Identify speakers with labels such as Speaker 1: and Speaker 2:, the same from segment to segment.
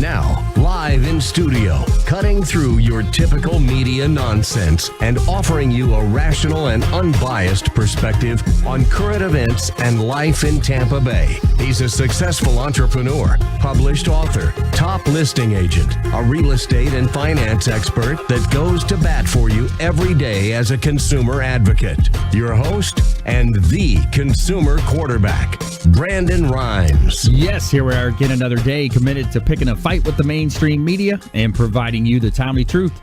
Speaker 1: Now, live in studio, cutting through your typical media nonsense and offering you a rational and unbiased perspective on current events and life in Tampa Bay. He's a successful entrepreneur, published author, top listing agent, a real estate and finance expert that goes to bat for you every day as a consumer advocate. Your host and the consumer quarterback, Brandon Rhymes.
Speaker 2: Yes, here we are again, another day committed to picking a fight with the mainstream media and providing you the timely truth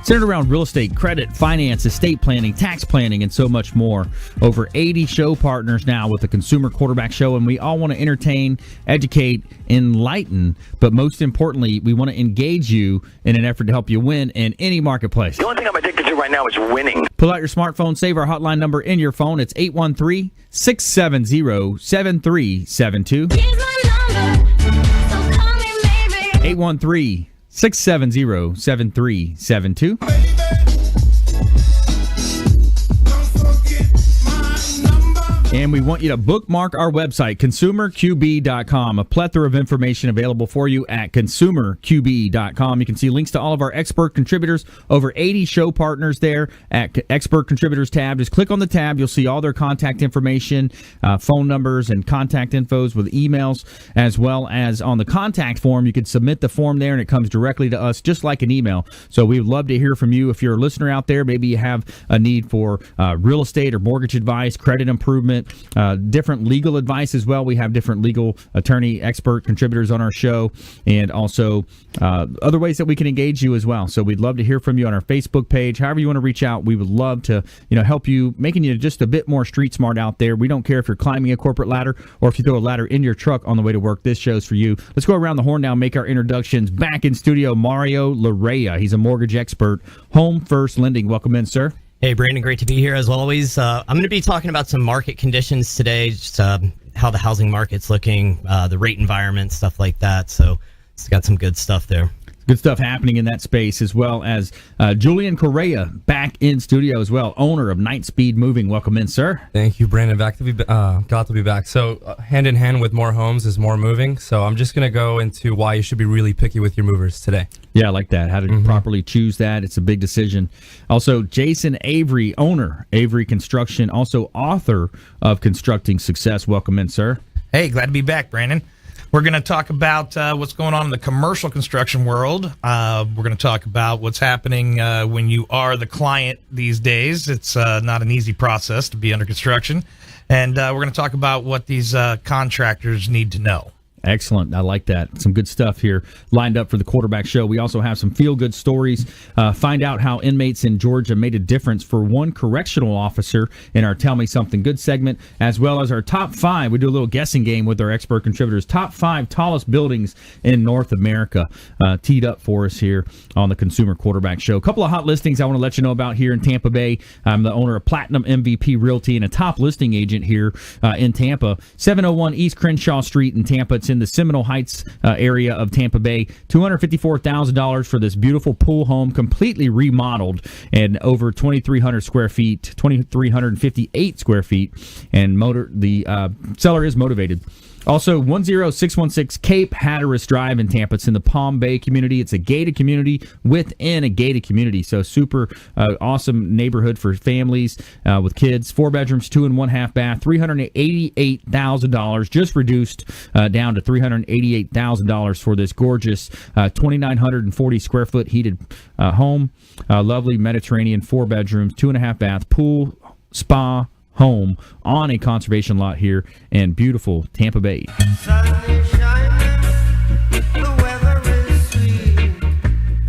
Speaker 2: centered around real estate, credit, finance, estate planning, tax planning, and so much more. Over 80 show partners now with the Consumer Quarterback Show, and we all want to entertain, educate, enlighten, but most importantly, we want to engage you in an effort to help you win in any marketplace.
Speaker 3: The only thing I'm addicted to right now is winning.
Speaker 2: Pull out your smartphone, save our hotline number in your phone. It's 813-670-7372.
Speaker 4: Here's my number, so call me maybe.
Speaker 2: 813-670-7372. And we want you to bookmark our website, consumerqb.com. A plethora of information available for you at consumerqb.com. You can see links to all of our expert contributors, over 80 show partners there at Expert Contributors tab. Just click on the tab. You'll see all their contact information, phone numbers, and contact infos with emails, as well as on the contact form. You can submit the form there, and it comes directly to us, just like an email. So we would love to hear from you. If you're a listener out there, maybe you have a need for real estate or mortgage advice, credit improvement, different legal advice as well. We have different legal attorney expert contributors on our show, and also other ways that we can engage you as well. So we'd love to hear from you on our Facebook page. However you want to reach out, we would love to help you, making you just a bit more street smart out there. We don't care if you're climbing a corporate ladder or if you throw a ladder in your truck on the way to work. This show's for you. Let's go around the horn now, make our introductions. Back in studio, Mario Larrea. He's a mortgage expert, Home First Lending. Welcome in, sir.
Speaker 5: Hey, Brandon, great to be here as always. I'm going to be talking about some market conditions today, just how the housing market's looking, the rate environment, stuff like that. So it's got some good stuff there.
Speaker 2: Good stuff happening in that space, as well as Julian Correa back in studio as well, owner of Night Speed Moving. Welcome in, sir.
Speaker 6: Thank you, Brandon. Glad to be back. So hand in hand with more homes is more moving. So I'm just going to go into why you should be really picky with your movers today.
Speaker 2: Yeah, I like that. How to properly choose that. It's a big decision. Also, Jason Avery, owner, Avery Construction, also author of Constructing Success. Welcome in, sir.
Speaker 7: Hey, glad to be back, Brandon. We're going to talk about what's going on in the commercial construction world. We're going to talk about what's happening when you are the client these days. It's not an easy process to be under construction. And we're going to talk about what these contractors need to know.
Speaker 2: Excellent. I like that. Some good stuff here lined up for the quarterback show. We also have some feel-good stories. Find out how inmates in Georgia made a difference for one correctional officer in our Tell Me Something Good segment, as well as our top 5. We do a little guessing game with our expert contributors. Top 5 tallest buildings in North America teed up for us here on the Consumer Quarterback Show. A couple of hot listings I want to let you know about here in Tampa Bay. I'm the owner of Platinum MVP Realty and a top listing agent here in Tampa. 701 East Crenshaw Street in Tampa. It's in the Seminole Heights area of Tampa Bay. $254,000 for this beautiful pool home, completely remodeled, and over 2,300 square feet, 2,358 square feet, and the seller is motivated. Also, 10616 Cape Hatteras Drive in Tampa. It's in the Palm Bay community. It's a gated community within a gated community. So super awesome neighborhood for families with kids. 4 bedrooms, 2 and 1/2 bath. $388,000, just reduced down to $388,000 for this gorgeous 2,940 square foot heated home. Lovely Mediterranean 4 bedrooms, 2 and 1/2 bath, pool, spa, home on a conservation lot here in beautiful Tampa Bay.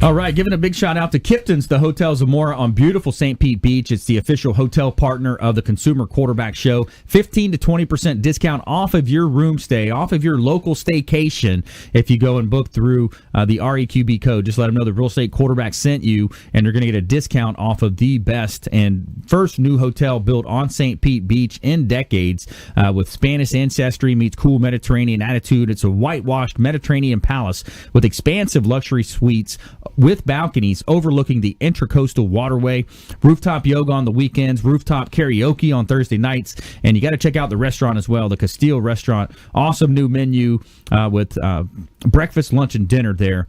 Speaker 2: All right, giving a big shout out to Kipton's, the Hotel Zamora on beautiful St. Pete Beach. It's the official hotel partner of the Consumer Quarterback Show. 15 to 20% discount off of your room stay, off of your local staycation if you go and book through the REQB code. Just let them know the Real Estate Quarterback sent you, and you're going to get a discount off of the best and first new hotel built on St. Pete Beach in decades with Spanish ancestry meets cool Mediterranean attitude. It's a whitewashed Mediterranean palace with expansive luxury suites, with balconies overlooking the Intracoastal Waterway. Rooftop yoga on the weekends, rooftop karaoke on Thursday nights, and you got to check out the restaurant as well, the Castile Restaurant. Awesome new menu with breakfast, lunch, and dinner there.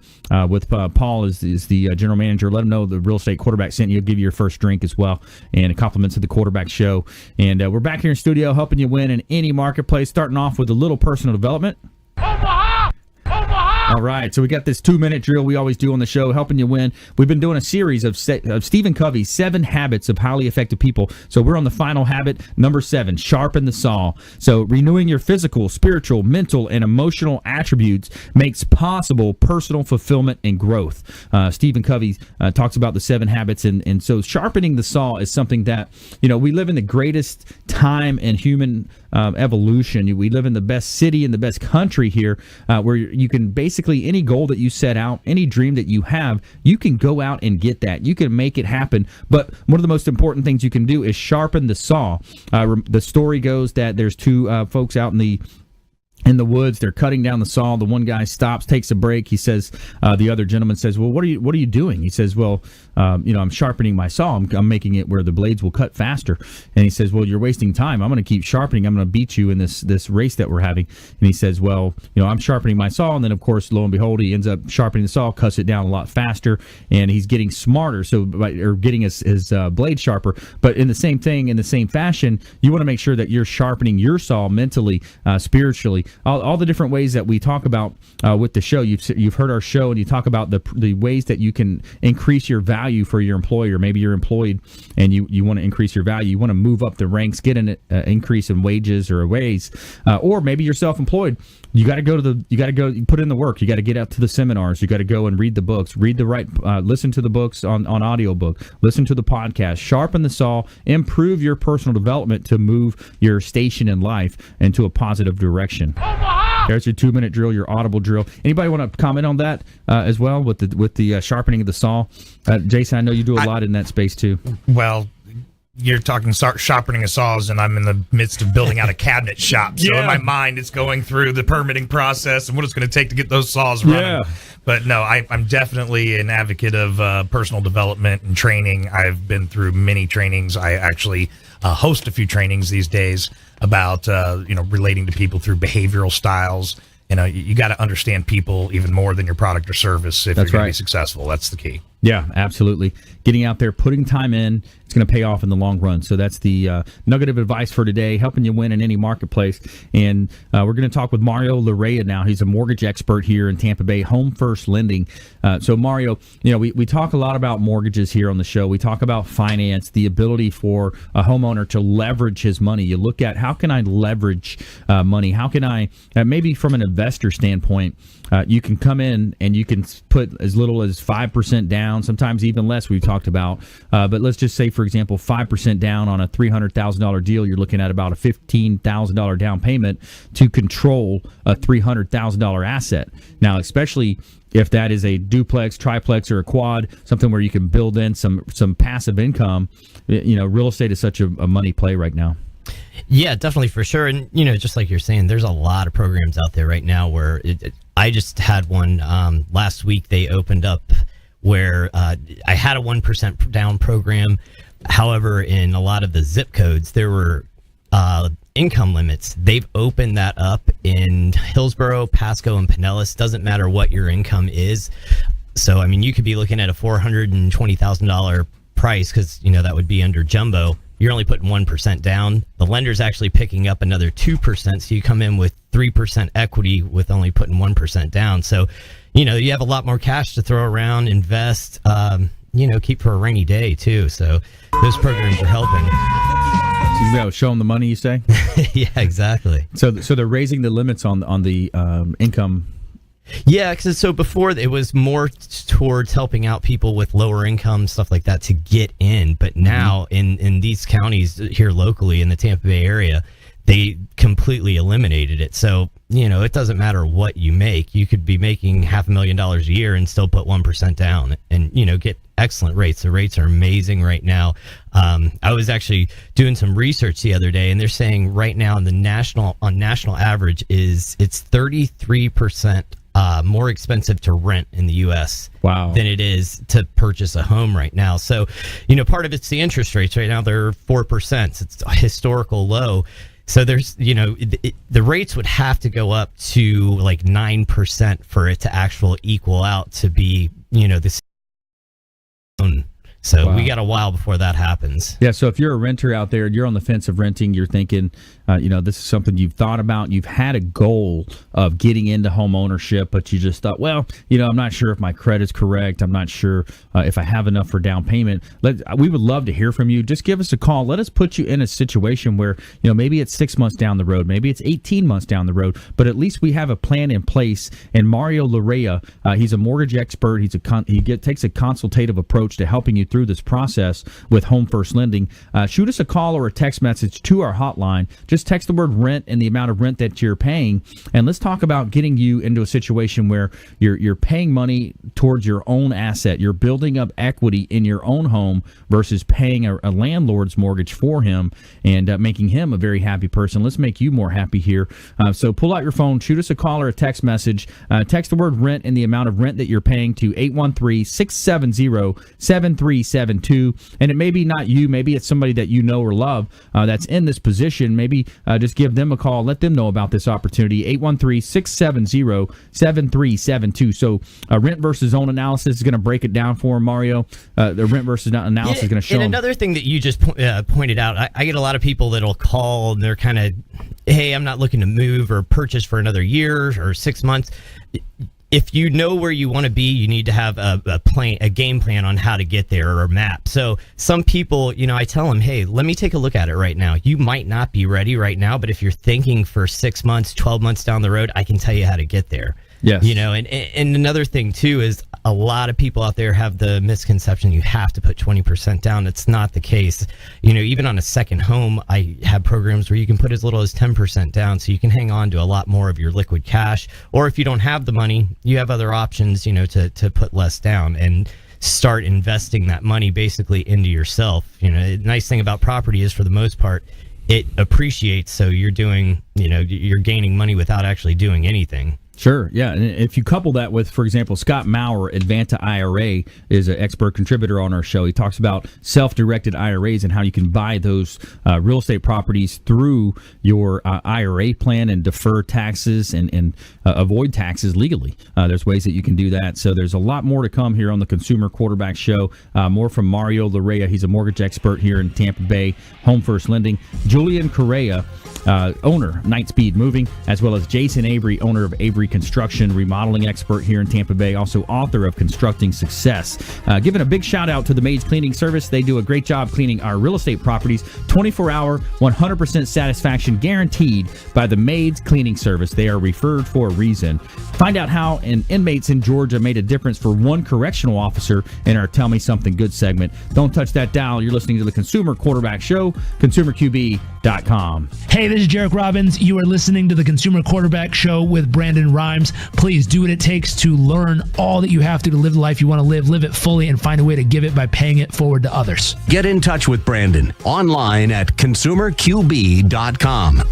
Speaker 2: With Paul is the general manager. Let him know the real estate quarterback sent you. He'll give you your first drink as well, and compliments of the quarterback show. And we're back here in studio helping you win in any marketplace, starting off with a little personal development. All right, so we got this 2-minute drill we always do on the show, helping you win. We've been doing a series of Stephen Covey's 7 Habits of Highly Effective People. So we're on the final habit, number 7, sharpen the saw. So renewing your physical, spiritual, mental, and emotional attributes makes possible personal fulfillment and growth. Stephen Covey talks about the 7 habits, and so sharpening the saw is something that, we live in the greatest time in human evolution. We live in the best city and the best country here, where you can basically any goal that you set out, any dream that you have, you can go out and get that. You can make it happen. But one of the most important things you can do is sharpen the saw. The story goes that there's 2 folks out in the woods. They're cutting down the saw. The one guy stops, takes a break. He says, the other gentleman says, well, what are you doing? He says, well, I'm sharpening my saw. I'm making it where the blades will cut faster. And he says, well, you're wasting time. I'm going to keep sharpening. I'm going to beat you in this race that we're having. And he says, well, I'm sharpening my saw. And then, of course, lo and behold, he ends up sharpening the saw, cuts it down a lot faster, and he's getting smarter, or getting his blade sharper. But in the same thing, in the same fashion, you want to make sure that you're sharpening your saw mentally, spiritually, all the different ways that we talk about with the show. You've heard our show, and you talk about the ways that you can increase your value for your employer. Maybe you're employed and you want to increase your value. You want to move up the ranks, get an increase in wages or a raise, or maybe you're self-employed. You got to go put in the work. You got to get out to the seminars. You got to go and read the books, listen to the books on audiobook, listen to the podcast, sharpen the saw, improve your personal development to move your station in life into a positive direction. There's your 2-minute drill, your audible drill. Anybody want to comment on that as well with the sharpening of the saw? Jason, I know you do a lot in that space too.
Speaker 7: Well, you're talking sharpening of saws, and I'm in the midst of building out a cabinet shop. So in my mind, it's going through the permitting process and what it's going to take to get those saws running. Yeah. But no, I'm definitely an advocate of personal development and training. I've been through many trainings. I actually host a few trainings these days about relating to people through behavioral styles. You got to understand people even more than your product or service if you're going to be successful. That's the key.
Speaker 2: Yeah, absolutely. Getting out there, putting time in, it's going to pay off in the long run. So that's the nugget of advice for today, helping you win in any marketplace. And we're going to talk with Mario Larrea now. He's a mortgage expert here in Tampa Bay, Home First Lending. So Mario, we talk a lot about mortgages here on the show. We talk about finance, the ability for a homeowner to leverage his money. You look at how can I leverage money? How can I, maybe from an investor standpoint, you can come in and you can put as little as 5% down, sometimes even less we've talked about. But let's just say, for example, 5% down on a $300,000 deal, you're looking at about a $15,000 down payment to control a $300,000 asset. Now, especially if that is a duplex, triplex, or a quad, something where you can build in some passive income, real estate is such a money play right now.
Speaker 5: Yeah, definitely, for sure. And, just like you're saying, there's a lot of programs out there right now where I just had one last week. They opened up where I had a 1% down program. However, in a lot of the zip codes, there were income limits. They've opened that up in Hillsborough, Pasco, and Pinellas. Doesn't matter what your income is. So, you could be looking at a $420,000 price because, that would be under jumbo. You're only putting 1% down. The lender's actually picking up another 2%, so you come in with 3% equity with only putting 1% down. So, you have a lot more cash to throw around, invest, keep for a rainy day, too. So those programs are helping.
Speaker 2: So show them the money, you say?
Speaker 5: Yeah, exactly.
Speaker 2: So they're raising the limits on the income.
Speaker 5: Yeah, because so before it was more towards helping out people with lower income, stuff like that, to get in. But now in these counties here locally in the Tampa Bay area, they completely eliminated it. So, it doesn't matter what you make. You could be making $500,000 a year and still put 1% down and, get excellent rates. The rates are amazing right now. I was actually doing some research the other day, and they're saying right now on national average it's 33% more expensive to rent in the U.S.
Speaker 2: Wow.
Speaker 5: than it is to purchase a home right now. So, part of it's the interest rates. Right now they're 4%. It's a historical low. So there's, the rates would have to go up to like 9% for it to actually equal out to be, the same. So
Speaker 2: Wow.
Speaker 5: we got a while before that happens.
Speaker 2: Yeah, so if you're a renter out there and you're on the fence of renting, you're thinking, this is something you've thought about. You've had a goal of getting into home ownership, but you just thought, well, I'm not sure if my credit's correct. I'm not sure if I have enough for down payment. We would love to hear from you. Just give us a call. Let us put you in a situation where, maybe it's 6 months down the road. Maybe it's 18 months down the road. But at least we have a plan in place. And Mario Larrea, he's a mortgage expert. He takes a consultative approach to helping you through this process with Home First Lending. Shoot us a call or a text message to our hotline. Just text the word rent and the amount of rent that you're paying, and let's talk about getting you into a situation where you're paying money towards your own asset. You're building up equity in your own home versus paying a landlord's mortgage for him and making him a very happy person. Let's make you more happy here. So pull out your phone, shoot us a call or a text message. Text the word rent and the amount of rent that you're paying to 813-670-7372. And it may be not you, maybe it's somebody that you know or love that's in this position. Maybe just give them a call, let them know about this opportunity. 813-670-7372. So rent versus own analysis is going to break it down for him, Mario. The rent versus analysis is going to show
Speaker 5: and
Speaker 2: him.
Speaker 5: another thing that you just pointed out, I get a lot of people that'll call and they're kind of, hey, I'm not looking to move or purchase for another year or 6 months. If you know where you want to be, you need to have a game plan on how to get there or a map. So some people, I tell them, hey, let me take a look at it right now. You might not be ready right now, but if you're thinking for 6 months, 12 months down the road, I can tell you how to get there.
Speaker 2: Yes.
Speaker 5: And another thing too is a lot of people out there have the misconception you have to put 20% down. It's not the case. Even on a second home, I have programs where you can put as little as 10% down, so you can hang on to a lot more of your liquid cash. Or if you don't have the money, you have other options, to put less down and start investing that money basically into yourself. The nice thing about property is, for the most part, it appreciates. So you're doing, you're gaining money without actually doing anything.
Speaker 2: Sure, yeah. And if you couple that with, for example, Scott Maurer, Advanta IRA, is an expert contributor on our show. He talks about self-directed IRAs and how you can buy those real estate properties through your IRA plan and defer taxes and avoid taxes legally. There's ways that you can do that. So there's a lot more to come here on the Consumer Quarterback Show. More from Mario Larrea. He's a mortgage expert here in Tampa Bay, Home First Lending. Julian Correa, owner, Nightspeed Moving, as well as Jason Avery, owner of Avery Construction, remodeling expert here in Tampa Bay, also author of Constructing Success. Giving a big shout out to the Maids Cleaning Service. They do a great job cleaning our real estate properties. 24-hour, 100% satisfaction guaranteed by the Maids Cleaning Service. They are referred for a reason. Find out how an inmates in Georgia made a difference for one correctional officer in our Tell Me Something Good segment. Don't touch that dial. You're listening to the Consumer Quarterback Show, consumerqb.com.
Speaker 8: Hey, this is Jarek Robbins. You are listening to the Consumer Quarterback Show with Brandon Rhymes. Please do what it takes to learn all that you have to live the life you want to live it fully, and find a way to give it by paying it forward to others.
Speaker 1: Get in touch with Brandon online at consumerqb.com.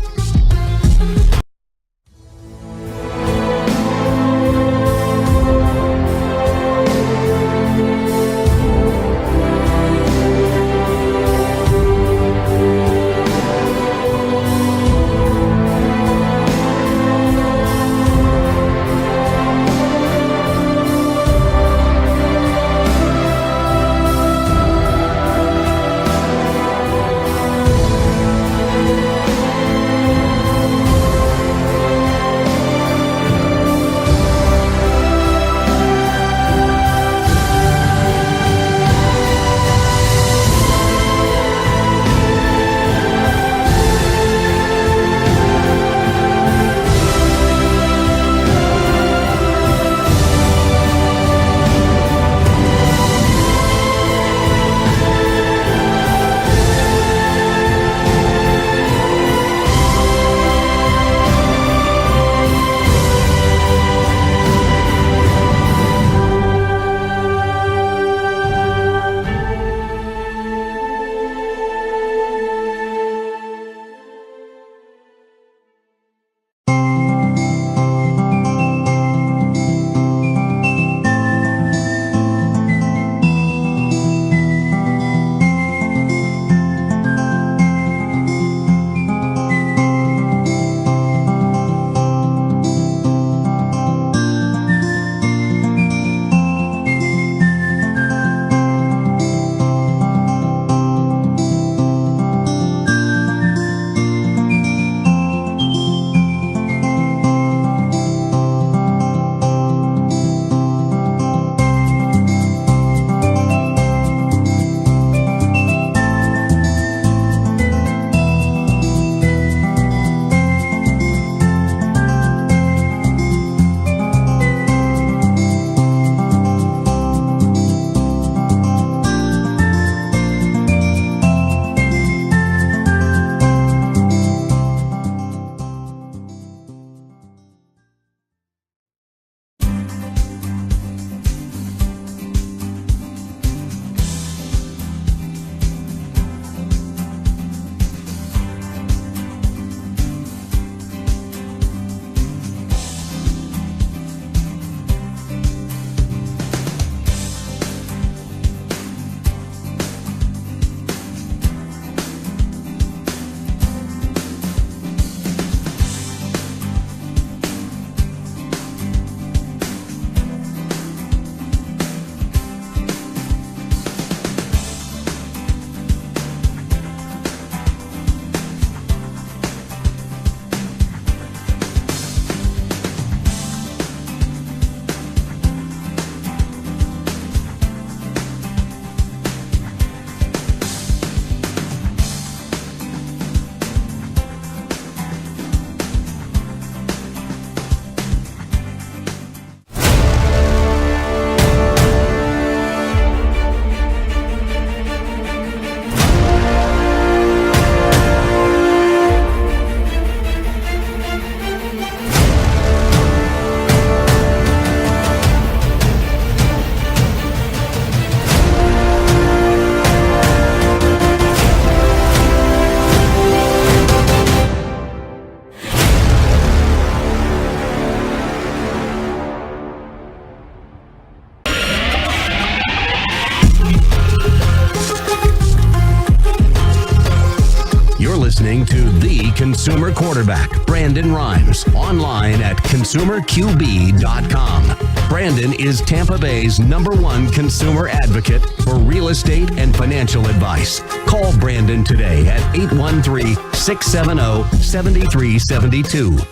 Speaker 1: consumer quarterback, Brandon Rhymes, online at consumerqb.com. Brandon is Tampa Bay's #1 consumer advocate for real estate and financial advice. Call Brandon today at 813-670-7372.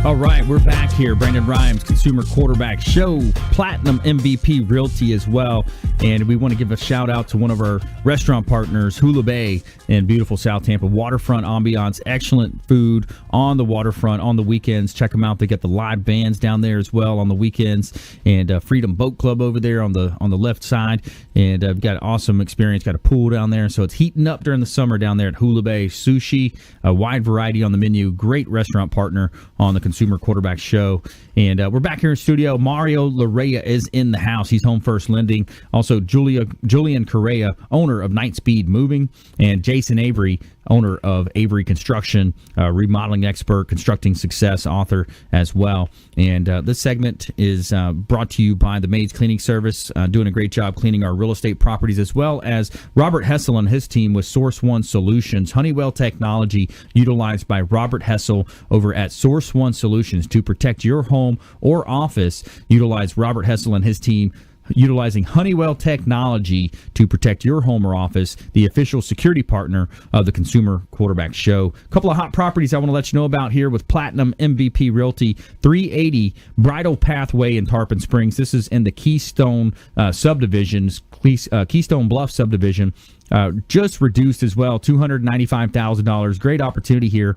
Speaker 2: All right, we're back here. Brandon Rhymes, Consumer Quarterback Show, Platinum MVP Realty as well. And we want to give a shout out to one of our restaurant partners, Hula Bay in beautiful South Tampa. Waterfront ambiance, excellent food on the waterfront on the weekends. Check them out. They got the live bands down there as well on the weekends, and Freedom Boat Club over there on the left side. And we've got an awesome experience. Got a pool down there, so it's heating up during the summer down there at Hula Bay. Sushi, a wide variety on the menu. Great restaurant partner on the Consumer Quarterback Show. And we're back here in studio. Mario Larrea is in the house. He's Home First Lending. Also, Julian Correa, owner of Night Speed Moving, and Jason Avery, owner of Avery Construction, remodeling expert, constructing success author as well. And this segment is brought to you by the Maids Cleaning Service, doing a great job cleaning our real estate properties, as well as Robert Hessel and his team with Source One Solutions, Honeywell technology utilized by Robert Hessel over at Source One Solutions to protect your home or office. Utilize Robert Hessel and his team utilizing Honeywell technology to protect your home or office, the official security partner of the Consumer Quarterback Show. A couple of hot properties I want to let you know about here with Platinum MVP Realty, 380 Bridle Pathway in Tarpon Springs. This is in the Keystone subdivisions, Keystone Bluff subdivision. Just reduced as well, $295,000. Great opportunity here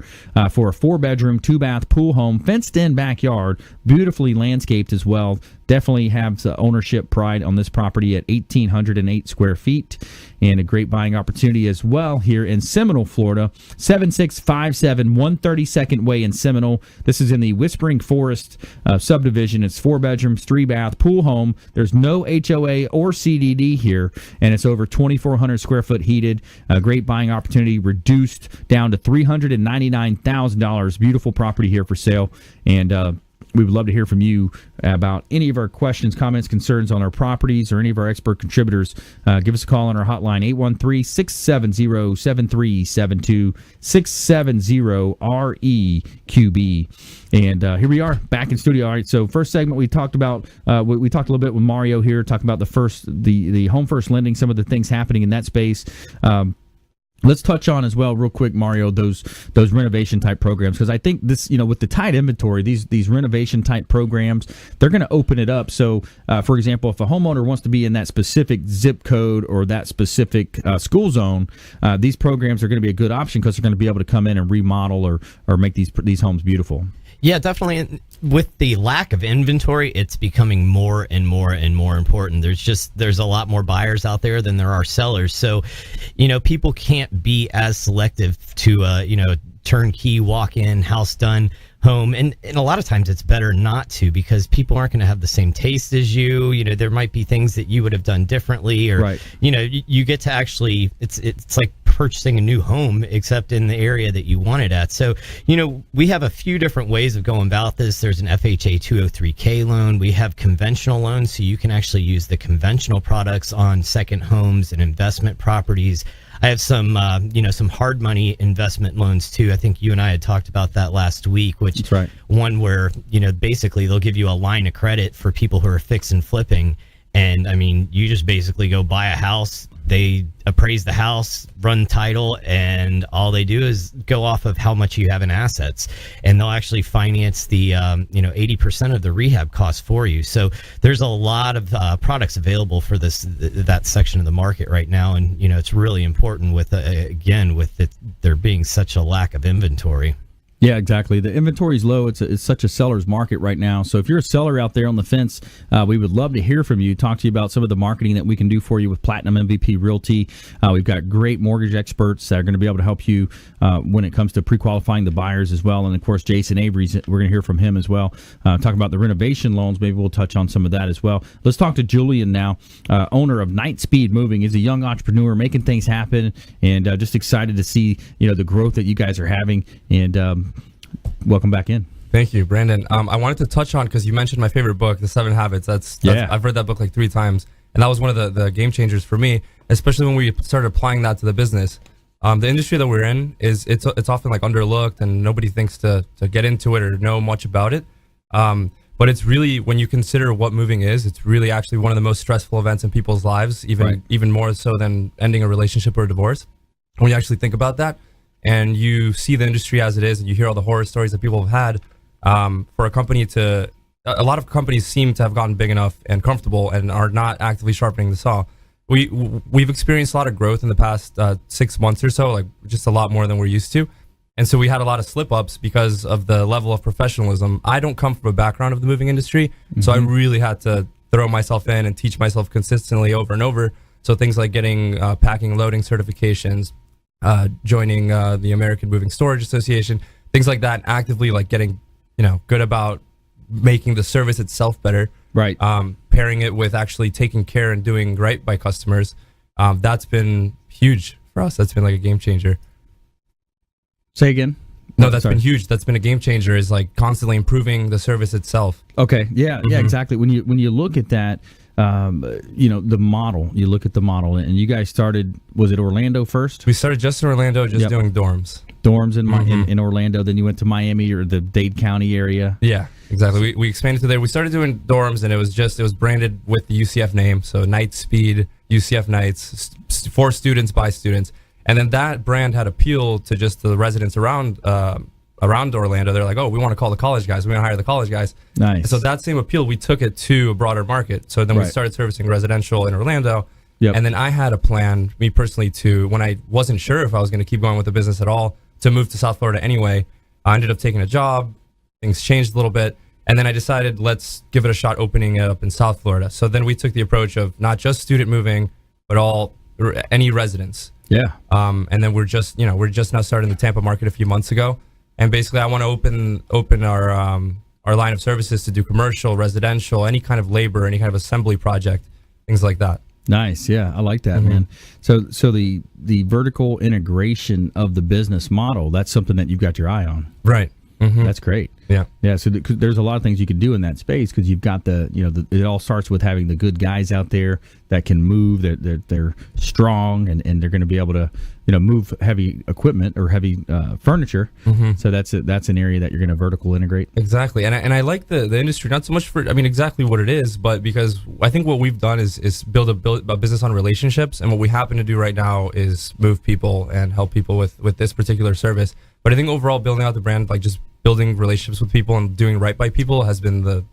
Speaker 2: for a 4-bedroom, 2-bath pool home, fenced-in backyard, beautifully landscaped as well. Definitely have ownership pride on this property at 1,808 square feet, and a great buying opportunity as well here in Seminole, Florida. 7657 132nd Way in Seminole. This is in the Whispering Forest subdivision. It's 4 bedrooms, 3-bath pool home. There's no HOA or CDD here, and it's over 2,400 square foot heated. A great buying opportunity, reduced down to $399,000. Beautiful property here for sale, and we would love to hear from you about any of our questions, comments, concerns on our properties or any of our expert contributors. Give us a call on our hotline, 813-670-7372, 670-REQB. And here we are back in studio. All right, so first segment we talked about, we talked a little bit with Mario here, talking about the Home First Lending, some of the things happening in that space. Let's touch on as well, real quick, Mario, those renovation type programs, because I think this, with the tight inventory, these renovation type programs, they're going to open it up. So, for example, if a homeowner wants to be in that specific zip code or that specific school zone, these programs are going to be a good option because they're going to be able to come in and remodel or make these homes beautiful.
Speaker 5: Yeah, definitely. With the lack of inventory, it's becoming more and more and more important. There's a lot more buyers out there than there are sellers. So, people can't be as selective to, turnkey, walk in, house done home. And a lot of times it's better not to, because people aren't going to have the same taste as you. There might be things that you would have done differently, or,
Speaker 2: right.
Speaker 5: You get to actually, it's like purchasing a new home, except in the area that you want it at. So, we have a few different ways of going about this. There's an FHA 203K loan. We have conventional loans, so you can actually use the conventional products on second homes and investment properties. I have some hard money investment loans too. I think you and I had talked about that last week, which
Speaker 2: That's right.
Speaker 5: One where, basically they'll give you a line of credit for people who are fix and flipping. And you just basically go buy a house, they appraise the house, run title, and all they do is go off of how much you have in assets. And they'll actually finance the 80% of the rehab costs for you. So there's a lot of products available for that section of the market right now. And it's really important with there being such a lack of inventory.
Speaker 2: Yeah, exactly. The inventory is low. It's such a seller's market right now. So if you're a seller out there on the fence, we would love to hear from you, talk to you about some of the marketing that we can do for you with Platinum MVP Realty. We've got great mortgage experts that are going to be able to help you when it comes to pre-qualifying the buyers as well. And, of course, Jason Avery, we're going to hear from him as well. Talk about the renovation loans. Maybe we'll touch on some of that as well. Let's talk to Julian now, owner of Night Speed Moving. He's a young entrepreneur making things happen, and just excited to see the growth that you guys are having. And welcome back in.
Speaker 6: Thank you, Brandon. I wanted to touch on, because you mentioned my favorite book, The 7 Habits. I've read that book like 3 times, and that was one of the game changers for me, especially when we started applying that to the business. The industry that we're in it's often like underlooked, and nobody thinks to get into it or know much about it. But it's really, when you consider what moving is, it's really actually one of the most stressful events in people's lives, even more so than ending a relationship or a divorce. When you actually think about that, and you see the industry as it is, and you hear all the horror stories that people have had, for a lot of companies seem to have gotten big enough and comfortable and are not actively sharpening the saw. We've experienced a lot of growth in the past 6 months or so, like just a lot more than we're used to. And so we had a lot of slip-ups because of the level of professionalism. I don't come from a background of the moving industry, so I really had to throw myself in and teach myself consistently over and over. So things like getting packing and loading certifications, joining the American Moving Storage Association, things like that, actively like getting, good about making the service itself better.
Speaker 2: Right.
Speaker 6: Pairing it with actually taking care and doing right by customers. That's been huge for us. That's been like a game changer.
Speaker 2: Say again.
Speaker 6: No, that's been huge. That's been a game changer, is like constantly improving the service itself.
Speaker 2: Okay. Yeah, exactly. When you look at that, the model, you look at the model, and you guys started, was it Orlando first?
Speaker 6: We started just in Orlando, doing dorms.
Speaker 2: Dorms in Orlando, then you went to Miami or the Dade County area.
Speaker 6: Yeah, exactly. We expanded to there. We started doing dorms, and it was branded with the UCF name, so Night Speed, UCF Nights, for students, by students. And then that brand had appeal to just the residents around Orlando. They're like, oh, we want to call the college guys. We want to hire the college guys.
Speaker 2: Nice.
Speaker 6: And so that same appeal, we took it to a broader market. So then we started servicing residential in Orlando. Yep. And then I had a plan, me personally, when I wasn't sure if I was going to keep going with the business at all, to move to South Florida anyway. I ended up taking a job. Things changed a little bit. And then I decided, let's give it a shot opening it up in South Florida. So then we took the approach of not just student moving, but any residents.
Speaker 2: Yeah.
Speaker 6: And then we're just now starting the Tampa market a few months ago. And basically I want to open our line of services to do commercial, residential, any kind of labor, any kind of assembly project, things like that.
Speaker 2: Nice. Yeah, I like that, man. So the vertical integration of the business model, that's something that you've got your eye on.
Speaker 6: Right.
Speaker 2: That's great.
Speaker 6: Yeah.
Speaker 2: So there's a lot of things you can do in that space, because you've got it all starts with having the good guys out there that can move, they're strong, and they're going to be able to, move heavy equipment or heavy furniture. So that's an area that you're going to vertical integrate.
Speaker 6: Exactly. And I like the industry, not so much for, exactly what it is, but because I think what we've done is build a business on relationships. And what we happen to do right now is move people and help people with this particular service. But I think overall, building out the brand, like just building relationships with people and doing right by people, has been the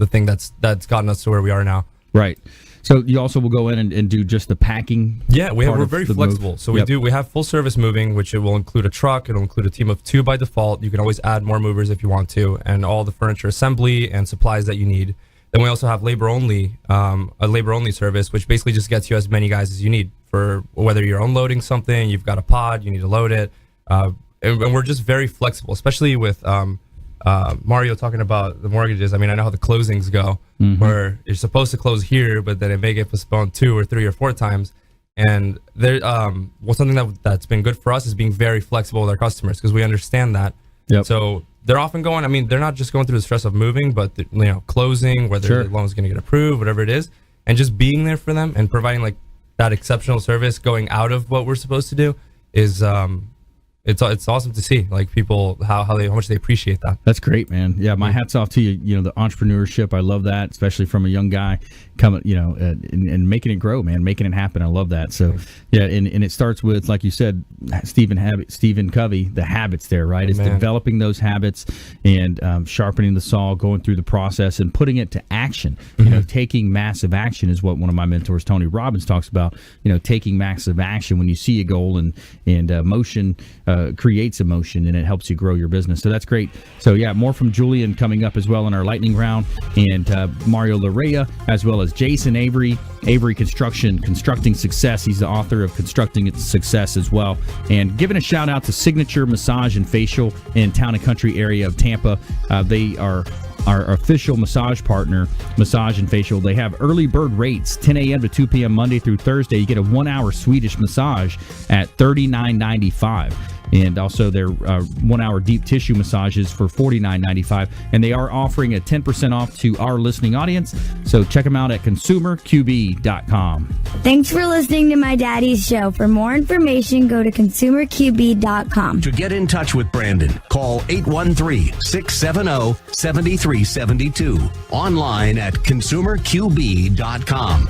Speaker 6: thing that's gotten us to where we are now.
Speaker 2: Right. So you also will go in and do just the packing.
Speaker 6: Yeah, we're very flexible. Move. So we have full service moving, which it will include a truck. It'll include a team of 2 by default. You can always add more movers if you want to, and all the furniture assembly and supplies that you need. Then we also have labor only, a labor only service, which basically just gets you as many guys as you need for whether you're unloading something, you've got a pod, you need to load it. And we're just very flexible, especially with Mario talking about the mortgages. I know how the closings go, where you're supposed to close here, but then it may get postponed 2 or 3 or 4 times. And there, something that's been good for us is being very flexible with our customers, because we understand that. Yep. So they're often going, they're not just going through the stress of moving, but closing, whether the loan's going to get approved, whatever it is, and just being there for them and providing like that exceptional service going out of what we're supposed to do is it's awesome to see, like, people how much they appreciate that.
Speaker 2: That's great, man. Yeah, my hat's off to you. The entrepreneurship, I love that, especially from a young guy coming, and making it grow, man, making it happen. I love that. So yeah, and it starts with, like you said, Stephen Covey, the habits there, right? It's developing those habits and sharpening the saw, going through the process and putting it to action. Taking massive action is what one of my mentors, Tony Robbins, talks about. Taking massive action when you see a goal, and motion creates emotion, and it helps you grow your business. So that's great. So yeah, more from Julian coming up as well in our lightning round, and Mario Larrea, as well as Jason Avery Constructing Success. He's the author of Constructing Success as well. And giving a shout out to Signature Massage and Facial in Town and Country area of Tampa. They are our official massage partner, Massage and Facial. They have early bird rates, 10 a.m. to 2 p.m. Monday through Thursday. You get a 1-hour Swedish massage at $39.95. and also their 1-hour deep tissue massages for $49.95. And they are offering a 10% off to our listening audience. So check them out at consumerqb.com.
Speaker 4: Thanks for listening to my daddy's show. For more information, go to consumerqb.com.
Speaker 1: To get in touch with Brandon, call 813-670-7372. Online at consumerqb.com.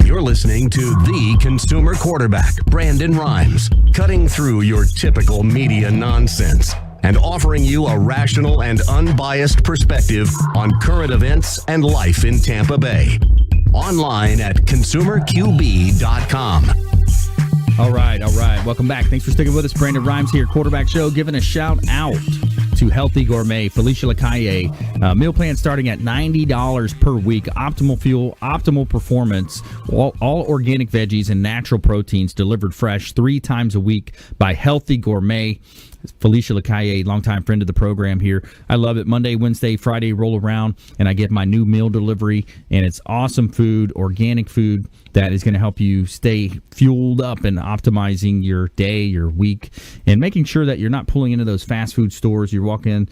Speaker 1: You're listening to the consumer quarterback, Brandon Rhymes, cutting through your typical media nonsense and offering you a rational and unbiased perspective on current events and life in Tampa Bay. Online at consumerqb.com.
Speaker 2: All right. Welcome back. Thanks for sticking with us. Brandon Rhymes here, Quarterback Show, giving a shout out to Healthy Gourmet, Felicia Lacaille. Meal plan starting at $90 per week. Optimal fuel, optimal performance, all organic veggies and natural proteins delivered fresh 3 times a week by Healthy Gourmet. Felicia Lacaille, longtime friend of the program here. I love it. Monday, Wednesday, Friday roll around, and I get my new meal delivery, and it's awesome food, organic food that is going to help you stay fueled up and optimizing your day, your week, and making sure that you're not pulling into those fast food stores. You're going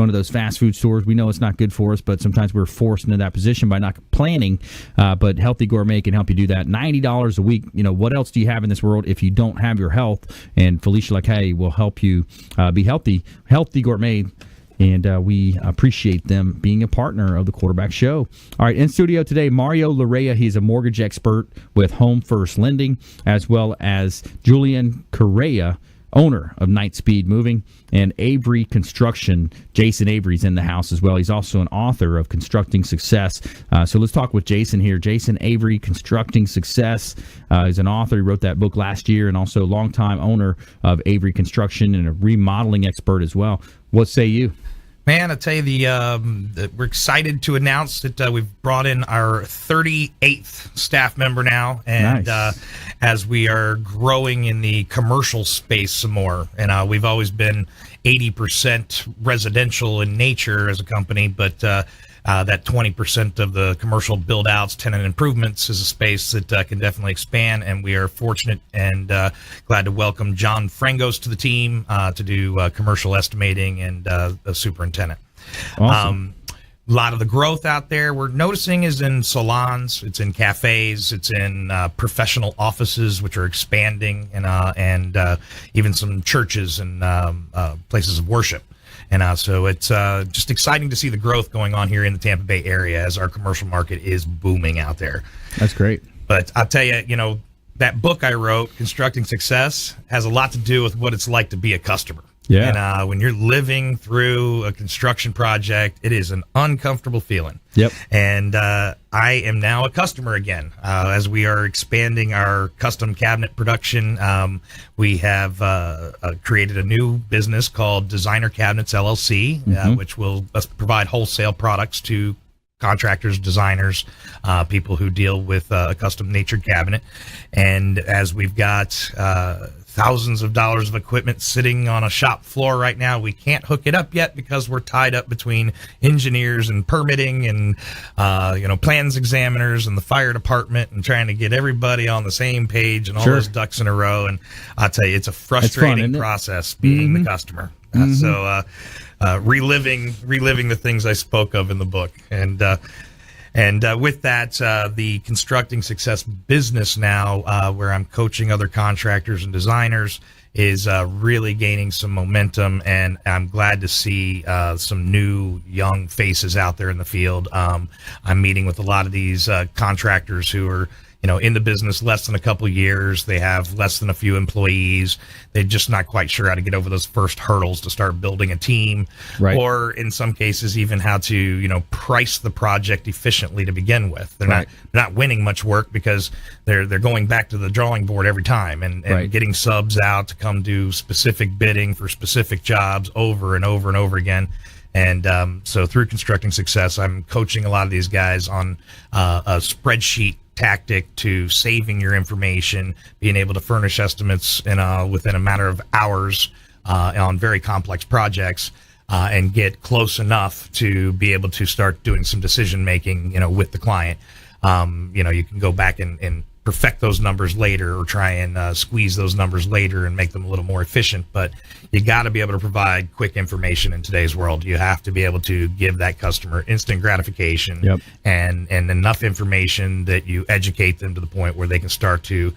Speaker 2: to those fast food stores. We know it's not good for us, but sometimes we're forced into that position by not planning. But Healthy Gourmet can help you do that. $90 a week. You know, what else do you have in this world if you don't have your health? And Felicia Lacaille will help you be healthy. Healthy Gourmet. And we appreciate them being a partner of the Quarterback Show. All right, in studio today, Mario Larrea. He's a mortgage expert with Home First Lending, as well as Julian Correa, owner of Night Speed Moving, and Avery Construction. Jason Avery's in the house as well. He's also an author of Constructing Success. So let's talk with Jason here. Jason Avery, Constructing Success. He's an author. He wrote that book last year, and also longtime owner of Avery Construction and a remodeling expert as well. What say you?
Speaker 7: Man, I tell you, we're excited to announce that we've brought in our 38th staff member now, and
Speaker 2: Nice.
Speaker 7: As we are growing in the commercial space some more, and we've always been 80% residential in nature as a company, but that 20% of the commercial build-outs, tenant improvements is a space that can definitely expand, and we are fortunate and glad to welcome John Frangos to the team to do commercial estimating and the superintendent.
Speaker 2: Awesome.
Speaker 7: A lot of the growth out there we're noticing is in salons, it's in cafes, it's in professional offices, which are expanding, and even some churches and places of worship. And so it's just exciting to see the growth going on here in the Tampa Bay area as our commercial market is booming out there.
Speaker 2: That's great.
Speaker 7: But I'll tell you, that book I wrote, Constructing Success, has a lot to do with what it's like to be a customer.
Speaker 2: Yeah.
Speaker 7: And when you're living through a construction project, it is an uncomfortable feeling.
Speaker 2: Yep.
Speaker 7: And I am now a customer again. As we are expanding our custom cabinet production, we have created a new business called Designer Cabinets LLC, which will provide wholesale products to contractors, designers, people who deal with a custom natured cabinet. And as we've got thousands of dollars of equipment sitting on a shop floor right now, we can't hook it up yet because we're tied up between engineers and permitting and plans examiners and the fire department and trying to get everybody on the same page and all those ducks in a row. And I'll tell you, it's a frustrating process being the customer. So reliving the things I spoke of in the book. And with that, the Constructing Success business now, where I'm coaching other contractors and designers, is really gaining some momentum, and I'm glad to see some new young faces out there in the field. I'm meeting with a lot of these contractors who are in the business less than a couple of years. They have less than a few employees. They're just not quite sure how to get over those first hurdles to start building a team, or in some cases even how to price the project efficiently to begin with. They're not winning much work because they're going back to the drawing board every time and getting subs out to come do specific bidding for specific jobs over and over and over again. And so through Constructing Success, I'm coaching a lot of these guys on a spreadsheet tactic to saving your information, being able to furnish estimates within a matter of hours on very complex projects, and get close enough to be able to start doing some decision making, with the client. You can go back and perfect those numbers later, or try and squeeze those numbers later and make them a little more efficient. But you got to be able to provide quick information in today's world. You have to be able to give that customer instant gratification and enough information that you educate them to the point where they can start to,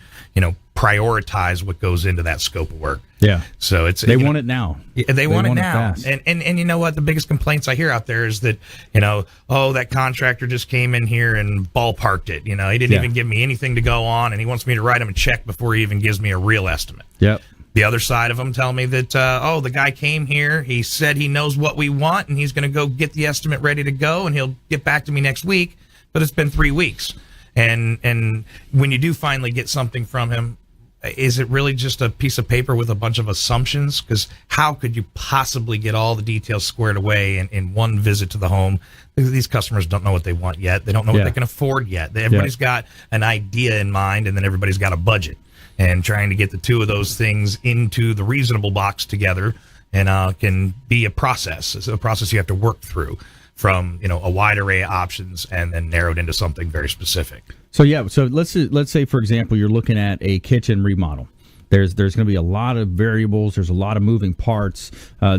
Speaker 7: prioritize what goes into that scope of work. Yeah. So they
Speaker 2: want it now.
Speaker 7: They want it now.
Speaker 2: Fast.
Speaker 7: And you know what? The biggest complaints I hear out there is that, that contractor just came in here and ballparked it. He didn't even give me anything to go on, and he wants me to write him a check before he even gives me a real estimate.
Speaker 2: Yep.
Speaker 7: The other side of them tell me that, the guy came here, he said he knows what we want, and he's going to go get the estimate ready to go, and he'll get back to me next week, but it's been 3 weeks. And when you do finally get something from him, is it really just a piece of paper with a bunch of assumptions? Because how could you possibly get all the details squared away in one visit to the home? These customers don't know what they want yet. They don't know what they can afford yet. Everybody's got an idea in mind, and then everybody's got a budget. And trying to get the two of those things into the reasonable box together can be a process. It's a process you have to work through from a wide array of options and then narrowed into something very specific.
Speaker 2: So let's say, for example, you're looking at a kitchen remodel. There's going to be a lot of variables. There's a lot of moving parts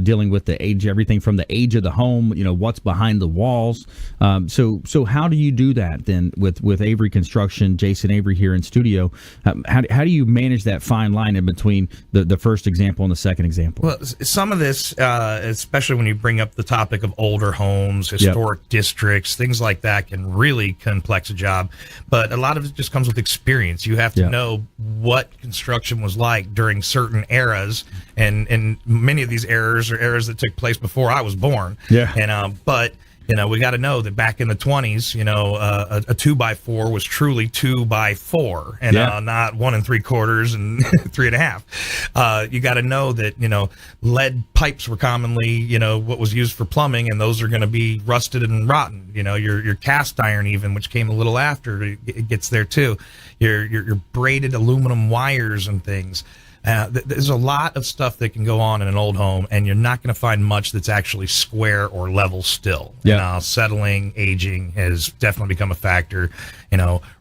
Speaker 2: dealing with the age, everything from the age of the home, what's behind the walls. So how do you do that then with Avery Construction, Jason Avery here in studio? How do you manage that fine line in between the first example and the second example?
Speaker 7: Well, some of this, especially when you bring up the topic of older homes, historic districts, things like that, can really complex a job. But a lot of it just comes with experience. You have to know what construction was like during certain eras, and many of these eras are eras that took place before I was born. But we got to know that back in the 20s, a 2x4 was truly 2x4 and not 1 3/4 and 3 1/2. You got to know that, lead pipes were commonly, what was used for plumbing, and those are going to be rusted and rotten. Your cast iron, even, which came a little after, it gets there too. Your braided aluminum wires and things. There's a lot of stuff that can go on in an old home, and you're not going to find much that's actually square or level still. Settling, aging has definitely become a factor.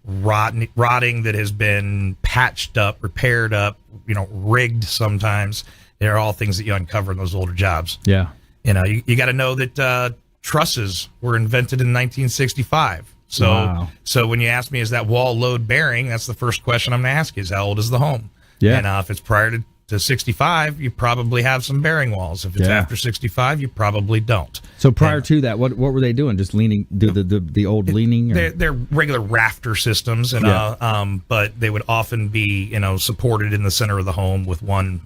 Speaker 7: Rotting that has been patched up, repaired up, rigged sometimes. They're all things that you uncover in those older jobs. You got to know that trusses were invented in 1965. So when you ask me, is that wall load bearing, that's the first question I'm going to ask you, is how old is the home? And if it's prior to to 65, you probably have some bearing walls. If it's after 65, you probably don't.
Speaker 2: So prior to that, what were they doing? Just leaning, do the old leaning? Or?
Speaker 7: They're regular rafter systems, and but they would often be supported in the center of the home with one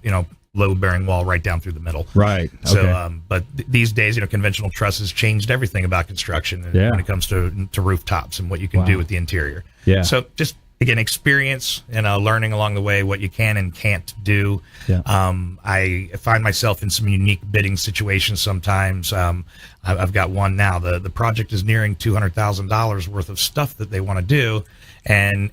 Speaker 7: load bearing wall right down through the middle.
Speaker 2: Right. Okay.
Speaker 7: So, but these days, conventional trusses changed everything about construction when it comes to rooftops and what you can do with the interior.
Speaker 2: Yeah.
Speaker 7: So just again, experience and learning along the way what you can and can't do.
Speaker 2: Yeah.
Speaker 7: I find myself in some unique bidding situations sometimes. I've got one now. The project is nearing $200,000 worth of stuff that they want to do, and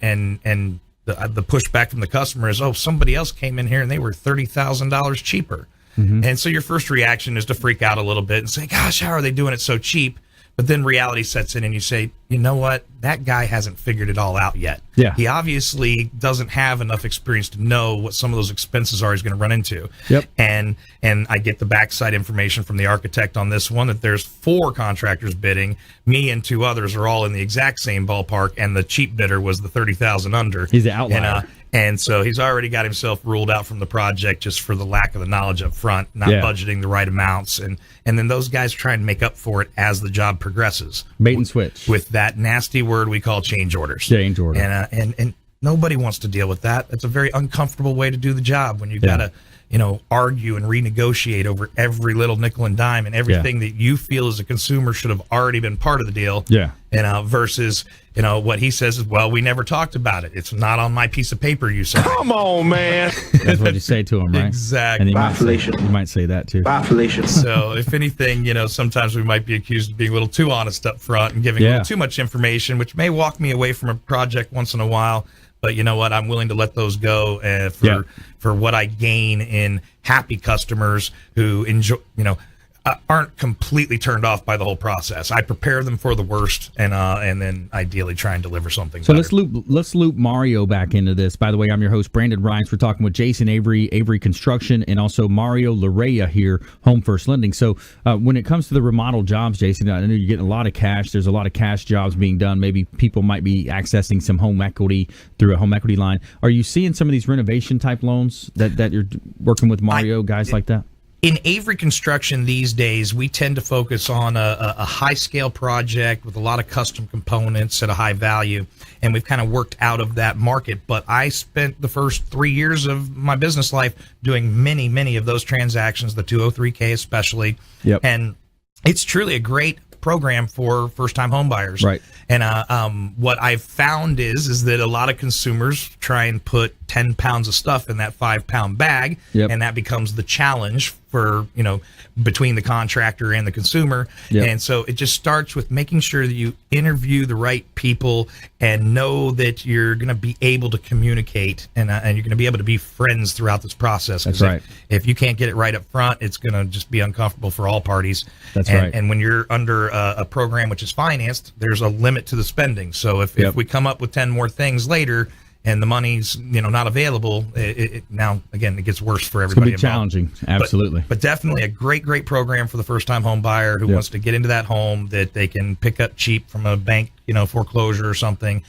Speaker 7: the pushback from the customer is, somebody else came in here and they were $30,000 cheaper. Mm-hmm. And so your first reaction is to freak out a little bit and say, gosh, how are they doing it so cheap? But then reality sets in and you say, you know what? That guy hasn't figured it all out yet.
Speaker 2: Yeah.
Speaker 7: He obviously doesn't have enough experience to know what some of those expenses are he's going to run into.
Speaker 2: Yep.
Speaker 7: And I get the backside information from the architect on this one that there's 4 contractors bidding. Me and 2 others are all in the exact same ballpark, and the cheap bidder was the 30,000 under.
Speaker 2: He's the outlier.
Speaker 7: And so he's already got himself ruled out from the project just for the lack of the knowledge up front, not budgeting the right amounts. And then those guys try and make up for it as the job progresses.
Speaker 2: Bait and switch.
Speaker 7: With that nasty word we call change orders.
Speaker 2: Change order.
Speaker 7: And nobody wants to deal with that. It's a very uncomfortable way to do the job when you've got to, argue and renegotiate over every little nickel and dime and everything that you feel as a consumer should have already been part of the deal.
Speaker 2: Yeah.
Speaker 7: Versus, what he says is, well, we never talked about it. It's not on my piece of paper you signed.
Speaker 3: Come on, man.
Speaker 2: That's what you say to him, right?
Speaker 7: Exactly.
Speaker 2: And you might say that too.
Speaker 7: So if anything, sometimes we might be accused of being a little too honest up front and giving a little too much information, which may walk me away from a project once in a while. But you know what? I'm willing to let those go for what I gain in happy customers who enjoy, aren't completely turned off by the whole process. I prepare them for the worst, and then ideally try and deliver something.
Speaker 2: So
Speaker 7: better.
Speaker 2: let's loop Mario back into this. By the way, I'm your host Brandon Rhymes. We're talking with Jason Avery Construction, and also Mario Larrea here, Home First Lending. So when it comes to the remodel jobs, Jason, I know you're getting a lot of cash. There's a lot of cash jobs being done. Maybe people might be accessing some home equity through a home equity line. Are you seeing some of these renovation type loans that you're working with Mario, guys like that?
Speaker 7: In Avery Construction these days, we tend to focus on a high-scale project with a lot of custom components at a high value, and we've kind of worked out of that market. But I spent the first 3 years of my business life doing many, many of those transactions, the 203K especially.
Speaker 2: Yep.
Speaker 7: And it's truly a great program for first-time home buyers.
Speaker 2: Right.
Speaker 7: And what I've found is that a lot of consumers try and put 10 pounds of stuff in that 5-pound bag, and that becomes the challenge for, between the contractor and the consumer.
Speaker 2: Yep.
Speaker 7: And so it just starts with making sure that you interview the right people and know that you're going to be able to communicate and you're going to be able to be friends throughout this process.
Speaker 2: That's right.
Speaker 7: If you can't get it right up front, it's going to just be uncomfortable for all parties.
Speaker 2: That's right.
Speaker 7: And when you're under a program which is financed, there's a limit to the spending. So if we come up with 10 more things later and the money's not available, now again it gets worse for everybody.
Speaker 2: It's going to be challenging, absolutely.
Speaker 7: But definitely a great program for the first time home buyer who wants to get into that home that they can pick up cheap from a bank, foreclosure or something,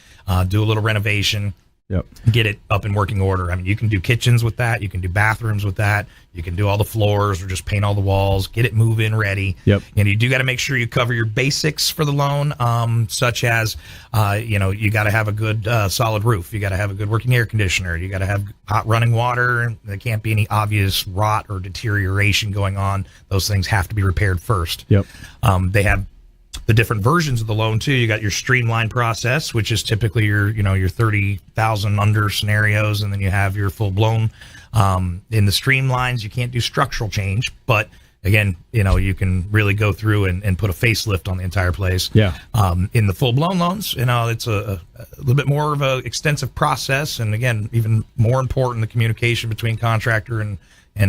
Speaker 7: do a little renovation.
Speaker 2: Yep.
Speaker 7: Get it up in working order. I mean, you can do kitchens with that. You can do bathrooms with that. You can do all the floors or just paint all the walls. Get it move-in ready.
Speaker 2: Yep.
Speaker 7: And you do got to make sure you cover your basics for the loan, such as, you got to have a good solid roof. You got to have a good working air conditioner. You got to have hot running water. There can't be any obvious rot or deterioration going on. Those things have to be repaired first.
Speaker 2: Yep.
Speaker 7: They have the different versions of the loan too. You got your streamlined process, which is typically your 30,000 under scenarios, and then you have your full blown. In the streamlines, you can't do structural change, but again, you can really go through and put a facelift on the entire place.
Speaker 2: Yeah.
Speaker 7: In the full blown loans, it's a little bit more of an extensive process, and again, even more important, the communication between contractor and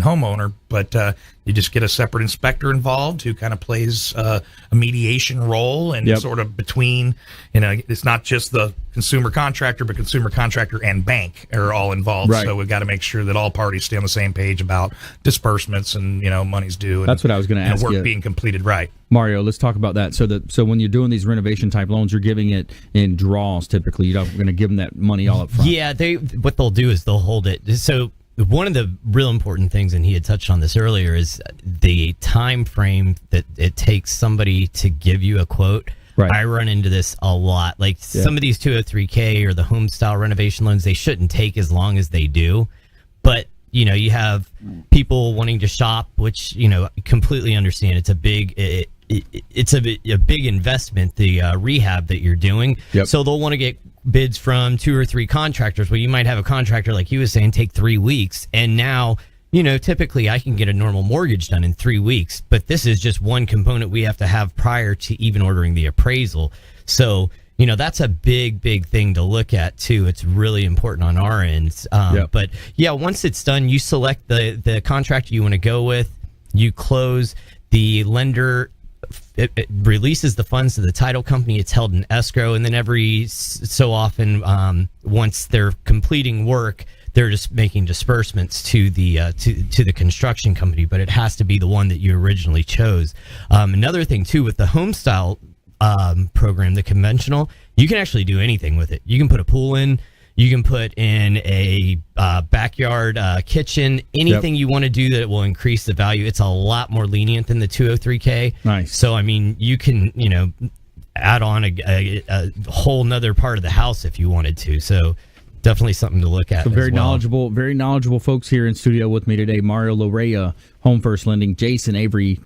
Speaker 7: homeowner, but you just get a separate inspector involved who kind of plays a mediation role and sort of between, it's not just the consumer contractor, but consumer contractor and bank are all involved.
Speaker 2: Right.
Speaker 7: So we've got to make sure that all parties stay on the same page about disbursements and, money's due. And,
Speaker 2: that's what I was going to ask
Speaker 7: work
Speaker 2: you.
Speaker 7: Being completed right.
Speaker 2: Mario, let's talk about that. So when you're doing these renovation type loans, you're giving it in draws typically. You're not going to give them that money all up front.
Speaker 5: Yeah, what they'll do is they'll hold it. So one of the real important things, and he had touched on this earlier, is the time frame that it takes somebody to give you a quote.
Speaker 2: Right.
Speaker 5: I run into this a lot. Like some of these 203K or the home style renovation loans, they shouldn't take as long as they do. But, you have people wanting to shop, which, completely understand. It's a big, it's a big investment, the rehab that you're doing.
Speaker 2: Yep.
Speaker 5: So they'll want to get bids from 2 or 3 contractors. Well, you might have a contractor, like he was saying, take 3 weeks. And now, typically I can get a normal mortgage done in 3 weeks, but this is just one component we have to have prior to even ordering the appraisal. So, that's a big, big thing to look at too. It's really important on our end. But yeah, once it's done, you select the contractor you want to go with, you close, the lender it releases the funds to the title company. It's held in escrow, and then every so often, once they're completing work, they're just making disbursements to the to the construction company. But it has to be the one that you originally chose. Another thing too, with the home style program, the conventional, you can actually do anything with it. You can put a pool in. You can put in a backyard kitchen, anything you want to do that will increase the value. It's a lot more lenient than the 203K.
Speaker 2: Nice.
Speaker 5: So, I mean, you can, add on a whole nother part of the house if you wanted to. So definitely something to look at.
Speaker 2: So very knowledgeable folks here in studio with me today. Mario Larrea, Home First Lending, Jason Avery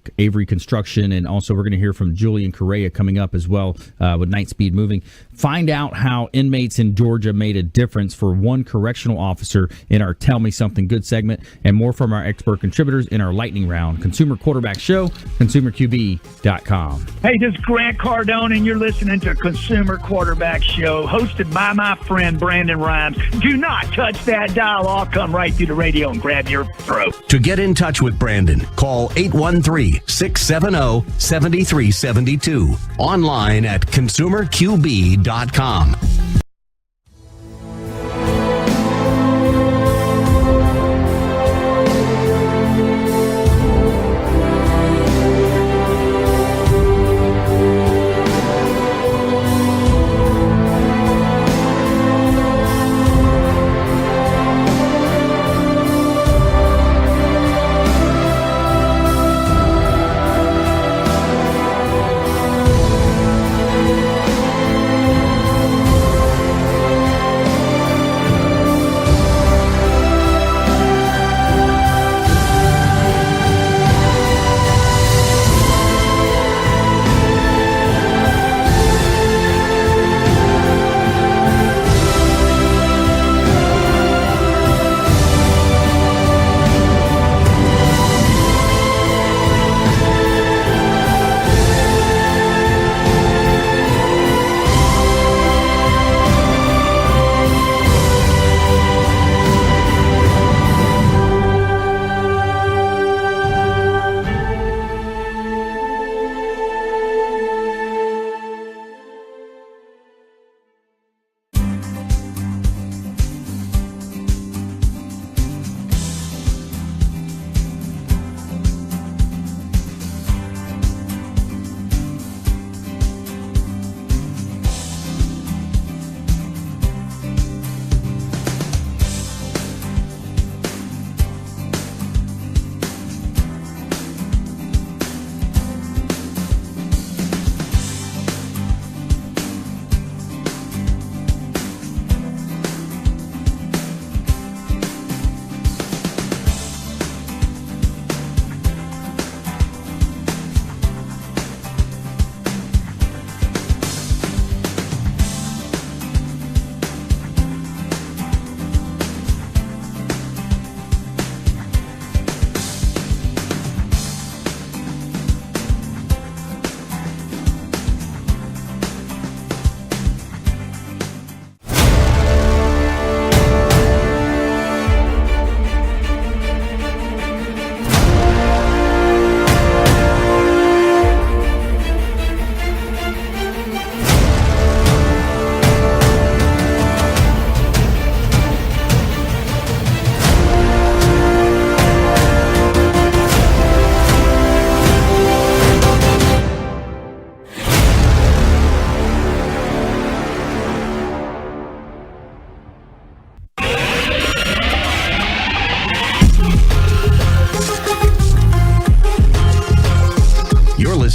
Speaker 2: Construction, and also we're going to hear from Julian Correa coming up as well with Night Speed Moving. Find out how inmates in Georgia made a difference for one correctional officer in our Tell Me Something Good segment, and more from our expert contributors in our lightning round. Consumer Quarterback Show, ConsumerQB.com.
Speaker 9: Hey, this is Grant Cardone, and you're listening to Consumer Quarterback Show, hosted by my friend Brandon Rhymes. Do not touch that dial. I'll come right through the radio and grab your throat.
Speaker 1: To get in touch with Brandon, call 813-670-7372. Online at ConsumerQB.com.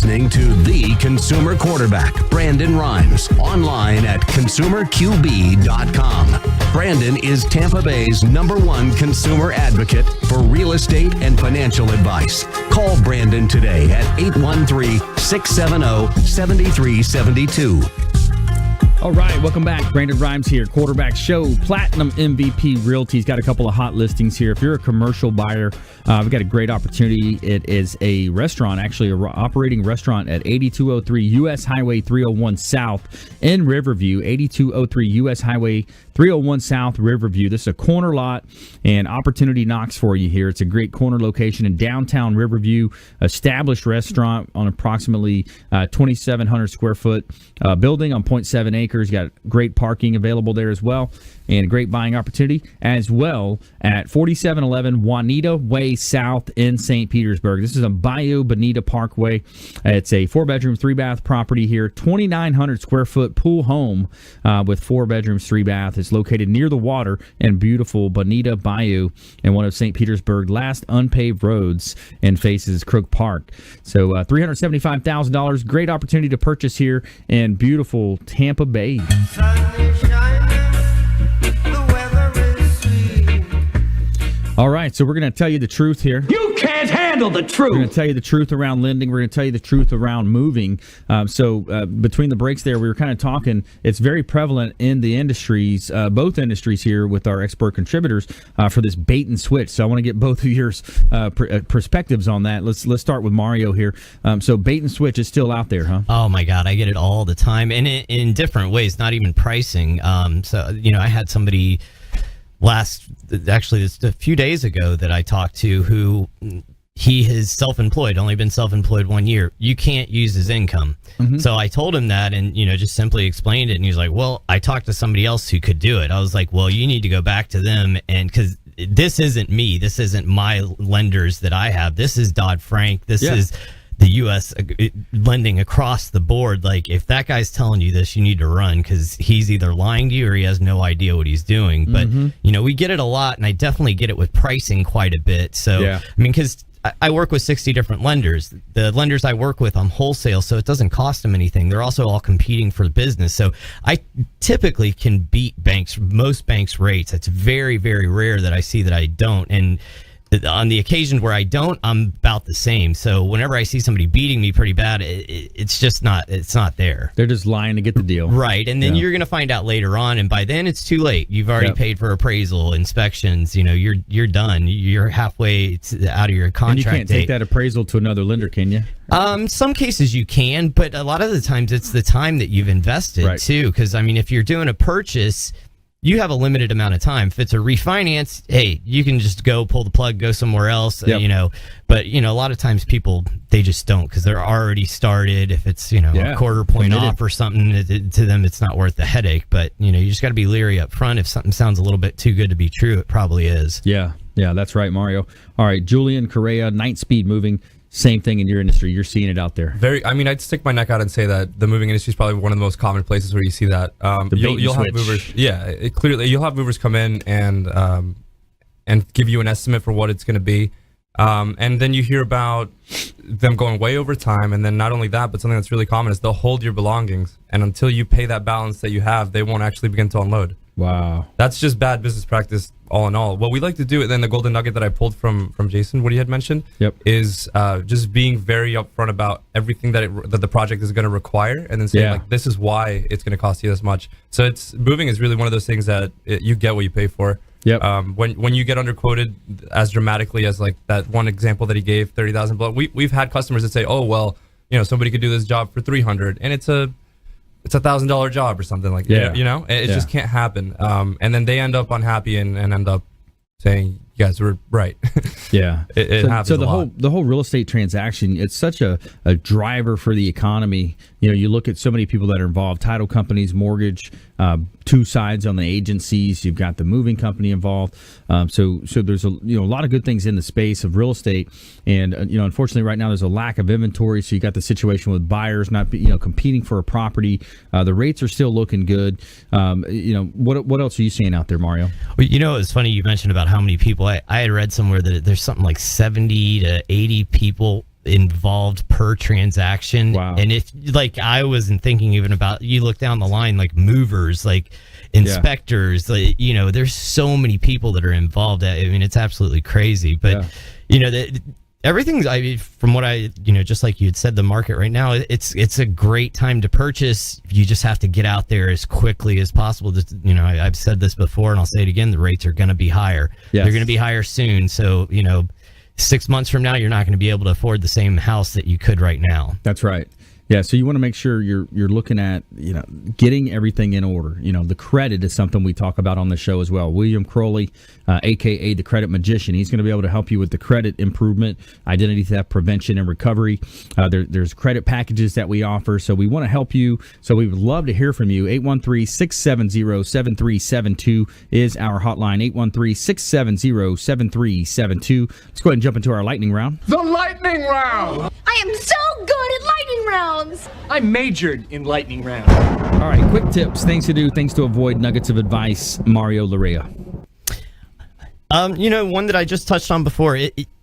Speaker 1: listening to the consumer quarterback, Brandon Rhymes, online at consumerqb.com. Brandon is Tampa Bay's #1 consumer advocate for real estate and financial advice. Call Brandon today at 813-670-7372.
Speaker 2: All right, welcome back. Brandon Rhymes here, Quarterback Show, Platinum MVP Realty's got a couple of hot listings here. If you're a commercial buyer, we've got a great opportunity. It is a restaurant, actually an operating restaurant at 8203 U.S. Highway 301 South in Riverview, 8203 U.S. Highway 301 South, Riverview. This is a corner lot, and opportunity knocks for you here. It's a great corner location in downtown Riverview, established restaurant on approximately 2,700 square foot building on 0.7 acres. Got great parking available there as well, and a great buying opportunity as well at 4711 Juanita Way South in St. Petersburg. This is a Bayou Bonita Parkway. It's a 4-bedroom, 3-bath property here, 2,900 square foot pool home with 4 bedrooms, 3 baths. It's located near the water in beautiful Bonita Bayou and one of St. Petersburg's last unpaved roads and faces Crook Park. So $375,000. Great opportunity to purchase here in beautiful Tampa Bay. All right, so we're going to tell you the truth here.
Speaker 9: You can't handle the truth.
Speaker 2: We're going to tell you the truth around lending. We're going to tell you the truth around moving. So between the breaks there, we were kind of talking. It's very prevalent in the industries, both industries here with our expert contributors for this bait and switch. So I want to get both of your perspectives on that. Let's start with Mario here. So bait and switch is still out there, huh?
Speaker 5: Oh my God, I get it all the time, and in different ways, not even pricing. So I had somebody just a few days ago that I talked to who he is self-employed, only been self-employed 1 year. You can't use his income. Mm-hmm. So I told him that and, just simply explained it. And he was like, well, I talked to somebody else who could do it. I was like, well, you need to go back to them. And because this isn't me, this isn't my lenders that I have. This is Dodd-Frank. This is the U.S. lending across the board. Like, if that guy's telling you this, you need to run because he's either lying to you or he has no idea what he's doing. But, we get it a lot, and I definitely get it with pricing quite a bit. So, because I work with 60 different lenders. The lenders I work with, I'm wholesale, so it doesn't cost them anything. They're also all competing for the business. So I typically can beat most banks' rates. It's very, very rare that I see that I don't. And on the occasion where I don't, I'm about the same. So whenever I see somebody beating me pretty bad, it's just not there.
Speaker 2: They're just lying to get the deal.
Speaker 5: Right. And then you're going to find out later on. And by then it's too late. You've already paid for appraisal, inspections. You're done. You're halfway out of your contract.
Speaker 2: And you can't take that appraisal to another lender, can you?
Speaker 5: Some cases you can, but a lot of the times it's the time that you've invested too. Because if you're doing a purchase, you have a limited amount of time. If it's a refinance, hey, you can just go pull the plug, go somewhere else, But, a lot of times people, they just don't because they're already started. If it's, a quarter point off or something, to them, it's not worth the headache. But, you just got to be leery up front. If something sounds a little bit too good to be true, it probably is.
Speaker 2: Yeah, that's right, Mario. All right, Julian, Correa, night speed moving. Same thing in your industry. You're seeing it out there.
Speaker 6: I'd stick my neck out and say that the moving industry is probably one of the most common places where you see that. You'll have movers. Yeah, clearly you'll have movers come in and give you an estimate for what it's going to be, and then you hear about them going way over time. And then not only that, but something that's really common is they'll hold your belongings, and until you pay that balance that you have, they won't actually begin to unload.
Speaker 2: Wow,
Speaker 6: that's just bad business practice. All in all, what we like to do, and then the golden nugget that I pulled from Jason, what he had mentioned, is just being very upfront about everything that the project is going to require, and then saying this is why it's going to cost you this much. So moving is really one of those things that you get what you pay for. When you get underquoted as dramatically as like that one example that he gave, 30,000. But we've had customers that say, oh well, somebody could do this job for 300, and it's a $1,000 job or something like that. It just can't happen. And then they end up unhappy and end up saying, you guys were right. It happens.
Speaker 2: So the whole real estate transaction, it's such a driver for the economy. You look at so many people that are involved: title companies, mortgage, two sides on the agencies. You've got the moving company involved. So there's a lot of good things in the space of real estate, and unfortunately right now there's a lack of inventory. So you got the situation with buyers not competing for a property. The rates are still looking good. What else are you seeing out there, Mario?
Speaker 5: Well, it's funny you mentioned about how many people. I had read somewhere that there's something like 70 to 80 people involved per transaction.
Speaker 2: Wow.
Speaker 5: And if, like, I wasn't thinking even about, you look down the line, like movers, like inspectors, like, you know, there's so many people that are involved. I mean, it's absolutely crazy. But, you know, everything's, I mean, from what I, you know, just like you had said, the market right now, it's a great time to purchase. You just have to get out there as quickly as possible. Just, you know, I've said this before and I'll say it again, the rates are going to be higher.
Speaker 2: Yes.
Speaker 5: They're going to be higher soon. So, you know, 6 months from now, you're not going to be able to afford the same house that you could right now.
Speaker 2: That's right. Yeah, so you want to make sure you're looking at, you know, getting everything in order. You know, the credit is something we talk about on the show as well. William Crowley, a.k.a. the Credit Magician, he's going to be able to help you with the credit improvement, identity theft prevention and recovery. There's credit packages that we offer, so we want to help you. So we would love to hear from you. 813-670-7372 is our hotline, 813-670-7372. Let's go ahead and jump into our lightning round.
Speaker 10: The lightning round!
Speaker 11: I am so good at lightning rounds!
Speaker 10: I majored in lightning round.
Speaker 2: All right, quick tips, things to do, things to avoid, nuggets of advice. Mario Larrea.
Speaker 5: You know, one that I just touched on before,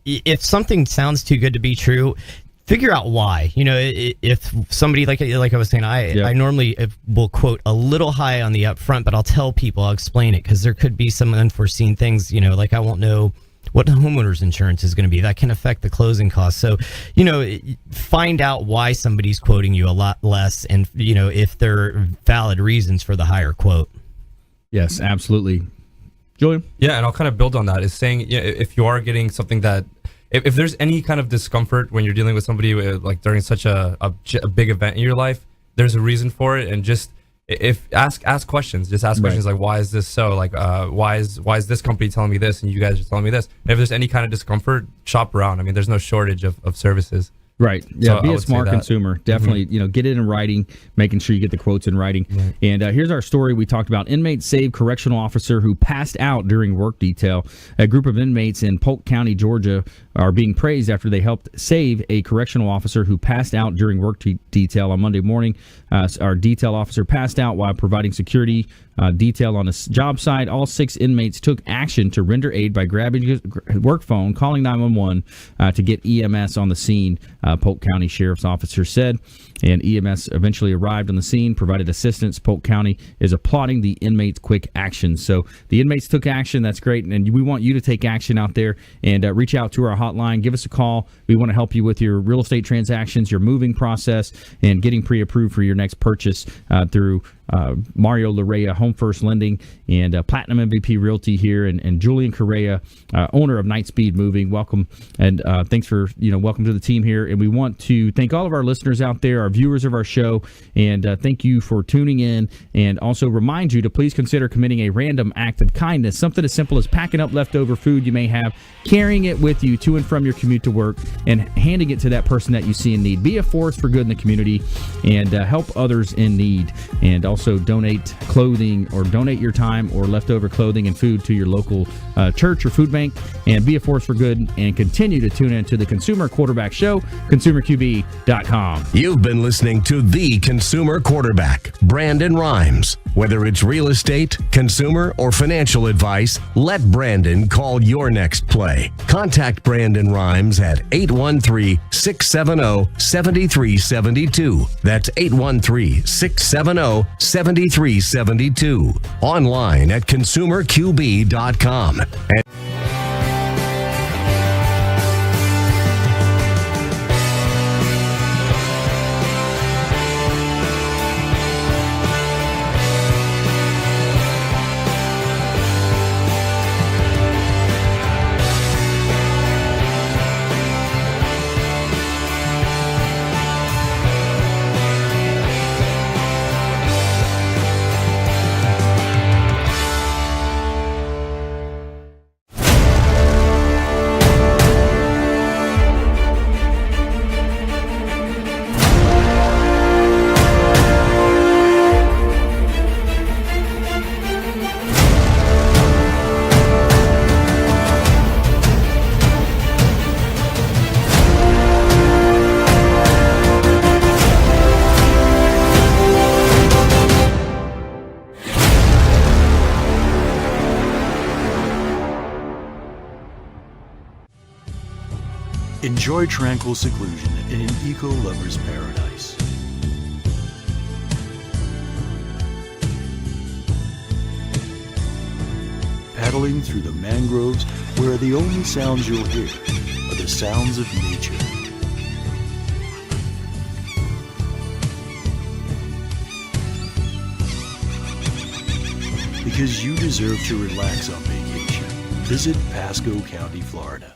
Speaker 5: if something sounds too good to be true, figure out why. You know, if somebody, like I was saying, I normally will quote a little high on the upfront, but I'll tell people, I'll explain it, because there could be some unforeseen things, you know, like I won't know what homeowner's insurance is going to be. That can affect the closing costs. So, you know, find out why somebody's quoting you a lot less, and, you know, if there are valid reasons for the higher quote.
Speaker 2: Yes, absolutely. Julian?
Speaker 6: Yeah, and I'll kind of build on that, is saying, you know, if you are getting something that, if there's any kind of discomfort when you're dealing with somebody like during such a big event in your life, there's a reason for it. And just ask questions. Just ask questions like, why is this so? Like, why is this company telling me this and you guys are telling me this? And if there's any kind of discomfort, shop around. I mean, there's no shortage of services.
Speaker 2: Right. Yeah.
Speaker 6: So
Speaker 2: be a smart consumer. Definitely, you know, get it in writing, making sure you get the quotes in writing.
Speaker 6: Right.
Speaker 2: And here's our story we talked about. Inmates save correctional officer who passed out during work detail. A group of inmates in Polk County, Georgia, are being praised after they helped save a correctional officer who passed out during work detail on Monday morning. Our detail officer passed out while providing security detail on a job site. All 6 inmates took action to render aid by grabbing his work phone, calling 911 to get EMS on the scene, Polk County Sheriff's Officer said. And EMS eventually arrived on the scene, provided assistance. Polk County is applauding the inmates' quick action. So the inmates took action. That's great. And we want you to take action out there and reach out to our hotline. Give us a call. We want to help you with your real estate transactions, your moving process, and getting pre-approved for your next purchase through Mario Larrea, Home First Lending, and Platinum MVP Realty here, and Julian Correa, owner of Nightspeed Moving. Welcome, and thanks for, welcome to the team here. And we want to thank all of our listeners out there, our viewers of our show, and thank you for tuning in, and also remind you to please consider committing a random act of kindness, something as simple as packing up leftover food you may have, carrying it with you to and from your commute to work, and handing it to that person that you see in need. Be a force for good in the community, and help others in need. And also donate clothing, or donate your time or leftover clothing and food to your local church or food bank, and be a force for good, and continue to tune in to the Consumer Quarterback Show, ConsumerQB.com.
Speaker 1: You've been listening to the Consumer Quarterback, Brandon Rhymes. Whether it's real estate, consumer, or financial advice, let Brandon call your next play. Contact Brandon Rhymes at 813-670-7372. That's 813-670-7372. Online at ConsumerQB.com.
Speaker 12: Enjoy tranquil seclusion in an eco-lover's paradise. Paddling through the mangroves where the only sounds you'll hear are the sounds of nature. Because you deserve to relax on vacation, visit Pasco County, Florida.